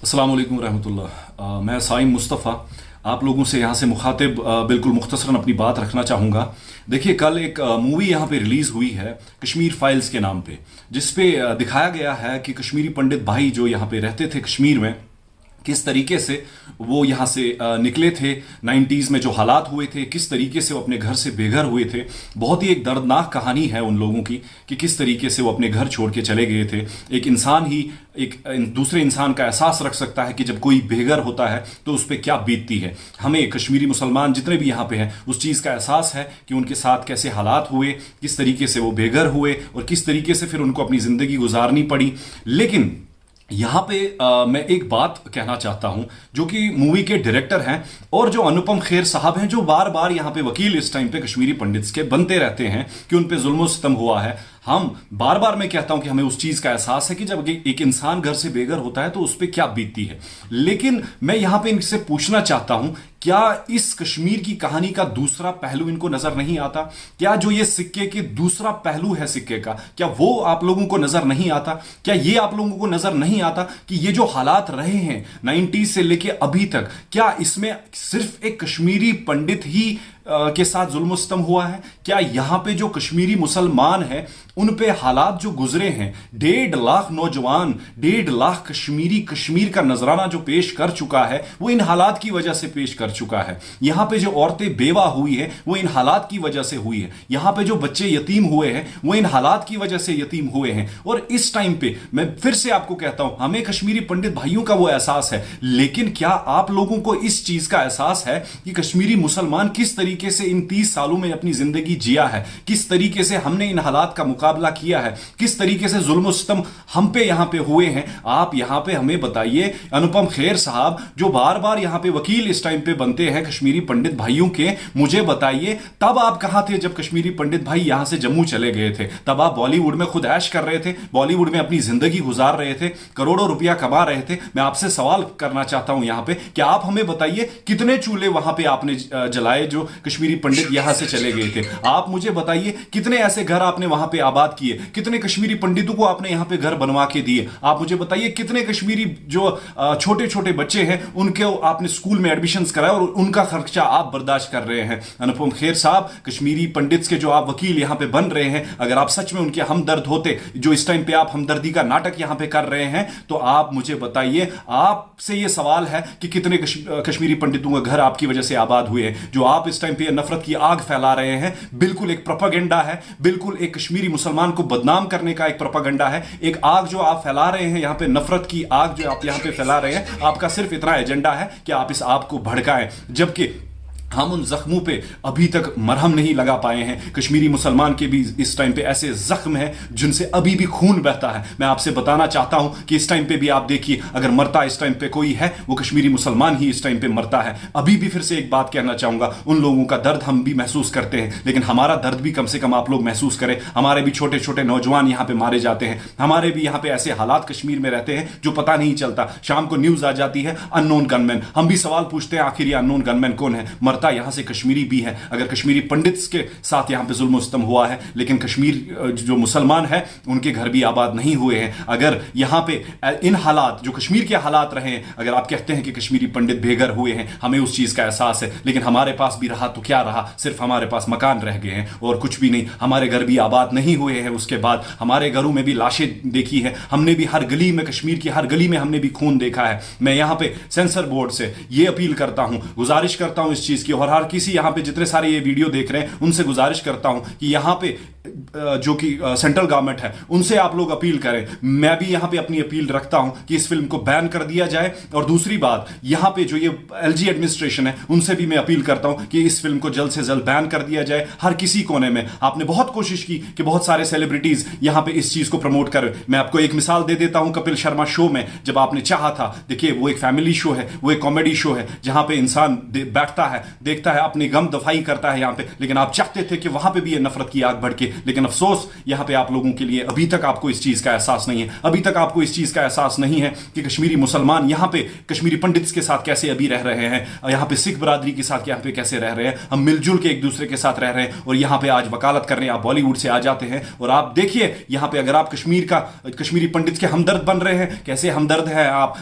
अस्सलाम वालेकुम रहमतुल्लाह। मैं साइम मुस्तफ़ा आप लोगों से यहाँ से मुखातिब बिल्कुल मुख्तसरन अपनी बात रखना चाहूँगा। देखिए, कल एक मूवी यहाँ पे रिलीज़ हुई है कश्मीर फाइल्स के नाम पे, जिसपे दिखाया गया है कि कश्मीरी पंडित भाई जो यहाँ पे रहते थे कश्मीर में, किस तरीके से वो यहाँ से निकले थे 90s में, जो हालात हुए थे, किस तरीके से वो अपने घर से बेघर हुए थे। बहुत ही एक दर्दनाक कहानी है उन लोगों की कि किस तरीके से वो अपने घर छोड़ के चले गए थे। एक इंसान ही एक दूसरे इंसान का एहसास रख सकता है कि जब कोई बेघर होता है तो उस पर क्या बीतती है। हमें कश्मीरी मुसलमान जितने भी यहाँ पे हैं उस चीज़ का एहसास है कि उनके साथ कैसे हालात हुए, किस तरीके से वो बेघर हुए और किस तरीके से फिर उनको अपनी ज़िंदगी गुजारनी पड़ी। लेकिन यहाँ पे मैं एक बात कहना चाहता हूँ, जो कि मूवी के डायरेक्टर हैं और जो अनुपम खेर साहब हैं, जो बार बार यहाँ पे वकील इस टाइम पे कश्मीरी पंडित्स के बनते रहते हैं कि उन पे जुल्म सितम हुआ है। हम बार बार मैं कहता हूं कि हमें उस चीज का एहसास है कि जब एक इंसान घर से बेघर होता है तो उस पर क्या बीतती है। लेकिन मैं यहां पे इनसे पूछना चाहता हूं, क्या इस कश्मीर की कहानी का दूसरा पहलू इनको नजर नहीं आता? क्या जो ये सिक्के के दूसरा पहलू है सिक्के का, क्या वो आप लोगों को नजर नहीं आता? क्या ये आप लोगों को नजर नहीं आता कि ये जो हालात रहे हैं 90 से लेके अभी तक, क्या इसमें सिर्फ एक कश्मीरी पंडित ही के साथ जुल्म सितम हुआ है? क्या यहां पे जो कश्मीरी मुसलमान हैं उन पे हालात जो गुजरे हैं, 1.5 लाख नौजवान, 1.5 लाख कश्मीरी कश्मीर का नजराना जो पेश कर चुका है, वो इन हालात की वजह से पेश कर चुका है। यहां पे जो औरतें बेवा हुई है वो इन हालात की वजह से हुई है। यहां पे जो बच्चे यतीम हुए हैं वो इन हालात की वजह से यतीम हुए हैं। और इस टाइम पे मैं फिर से आपको कहता हूं, हमें कश्मीरी पंडित भाइयों का वो एहसास है, लेकिन क्या आप लोगों को इस चीज का एहसास है कि कश्मीरी मुसलमान किस तरीके से इन 30 सालों में अपनी जिंदगी जिया है, किस तरीके से हमने इन हालात का मुकाबला किया है, किस तरीके से जुल्म सितम हम पे यहां पे हुए हैं? आप यहां पे हमें बताइए। अनुपम खेर साहब जो बार बार यहां पे वकील इस टाइम पे बनते हैं कश्मीरी पंडित भाइयों के, मुझे बताइए तब आप कहां थे जब कश्मीरी पंडित भाई यहां से जम्मू चले गए थे? तब आप बॉलीवुड में खुद ऐश कर रहे थे, बॉलीवुड में अपनी जिंदगी गुजार रहे थे, करोड़ों रुपया कमा रहे थे। मैं आपसे सवाल करना चाहता हूं यहां पे, क्या आप हमें बताइए कितने चूल्हे वहां पे आपने जलाए जो कश्मीरी पंडित यहां से चले गए थे? आप मुझे बताइए कितने ऐसे घर आपने वहां पे आबाद किए, कितने कश्मीरी पंडितों को आपने यहां पे घर बनवा के दिए? आप मुझे बताइए कितने कश्मीरी जो छोटे छोटे बच्चे हैं उनके आपने स्कूल में एडमिशंस कराए और उनका खर्चा आप बर्दाश्त कर रहे हैं? अनुपम खेर साहब, कश्मीरी पंडित्स के जो आप वकील यहां पे बन रहे हैं, अगर आप सच में उनके हमदर्द होते, जो इस टाइम पे आप हमदर्दी का नाटक यहां पे कर रहे हैं, तो आप मुझे बताइए, आपसे यह सवाल है कि कितने कश्मीरी पंडितों का घर आपकी वजह से आबाद हुए हैं? जो आप इस टाइम पे नफरत की आग फैला रहे हैं, बिल्कुल एक प्रोपेगेंडा है, बिल्कुल एक कश्मीरी मुसलमान को बदनाम करने का एक प्रोपेगेंडा है। एक आग जो आप फैला रहे हैं यहां पे, नफरत की आग जो आप यहां पे फैला रहे हैं, आपका सिर्फ इतना एजेंडा है कि आप इस आग को भड़काएं, जबकि हम उन जख्मों पे अभी तक मरहम नहीं लगा पाए हैं। कश्मीरी मुसलमान के भी इस टाइम पे ऐसे जख्म हैं जिनसे अभी भी खून बहता है। मैं आपसे बताना चाहता हूं कि इस टाइम पे भी आप देखिए, अगर मरता इस टाइम पे कोई है, वो कश्मीरी मुसलमान ही इस टाइम पे मरता है। अभी भी फिर से एक बात कहना चाहूंगा, उन लोगों का दर्द हम भी महसूस करते हैं, लेकिन हमारा दर्द भी कम से कम आप लोग महसूस करें। हमारे भी छोटे छोटे नौजवान यहां पे मारे जाते हैं, हमारे भी यहां पे ऐसे हालात कश्मीर में रहते हैं जो पता नहीं चलता। शाम को न्यूज आ जाती है अननोन गनमैन, हम भी सवाल पूछते हैं आखिर ये अननोन गनमैन कौन है? मरता यहां से कश्मीरी भी है। अगर कश्मीरी पंडित्स के साथ यहां पे जुल्म सितम हुआ है, लेकिन कश्मीर जो मुसलमान है उनके घर भी आबाद नहीं हुए हैं। अगर यहां पे इन हालात जो कश्मीर के हालात रहे हैं, अगर आप कहते हैं कि कश्मीरी पंडित बेघर हुए हैं, हमें उस चीज का एहसास है, लेकिन हमारे पास भी रहा तो क्या रहा? सिर्फ हमारे पास मकान रह गए हैं और कुछ भी नहीं। हमारे घर भी आबाद नहीं हुए हैं। उसके बाद हमारे घरों में भी लाशें देखी है हमने भी, हर गली में, कश्मीर की हर गली में हमने भी खून देखा है। मैं यहां पे सेंसर बोर्ड से ये अपील करता हूं, गुजारिश करता हूं इस चीज की, और हर किसी यहां पे जितने सारे ये वीडियो देख रहे हैं उनसे गुजारिश करता हूं कि यहां पे जो कि सेंट्रल गवर्नमेंट है उनसे आप लोग अपील करें। मैं भी यहां पे अपनी अपील रखता हूं कि इस फिल्म को बैन कर दिया जाए। और दूसरी बात, यहां पे जो ये एलजी एडमिनिस्ट्रेशन है उनसे भी मैं अपील करता हूं कि इस फिल्म को जल्द से जल्द बैन कर दिया जाए। हर किसी कोने में आपने बहुत कोशिश की कि बहुत सारे सेलिब्रिटीज यहां पे इस चीज को प्रमोट करें। मैं आपको एक मिसाल दे देता हूं, कपिल शर्मा शो में जब आपने चाहा था, देखिए वो एक फैमिली शो है, वो एक कॉमेडी शो है जहां पे इंसान बैठता है, देखता है, अपनी गम दफाई करता है यहां पे, लेकिन आप चाहते थे कि वहां पे भी ये नफरत की आग भड़के। लेकिन अफसोस यहां पे आप लोगों के लिए अभी तक आपको इस चीज का एहसास नहीं है, अभी तक आपको इस चीज का एहसास नहीं है कि कश्मीरी मुसलमान यहां पे कश्मीरी पंडित्स के साथ कैसे अभी रह रहे हैं, यहां पे सिख बरादरी के साथ यहां पे कैसे रह रहे हैं। हम मिलजुल के एक दूसरे के साथ रह रहे हैं और यहां पे आज वकालत करने आप बॉलीवुड से आ जाते हैं और आप देखिए यहां पे अगर आप कश्मीरी पंडित के हमदर्द बन रहे हैं, कैसे हमदर्द है आप।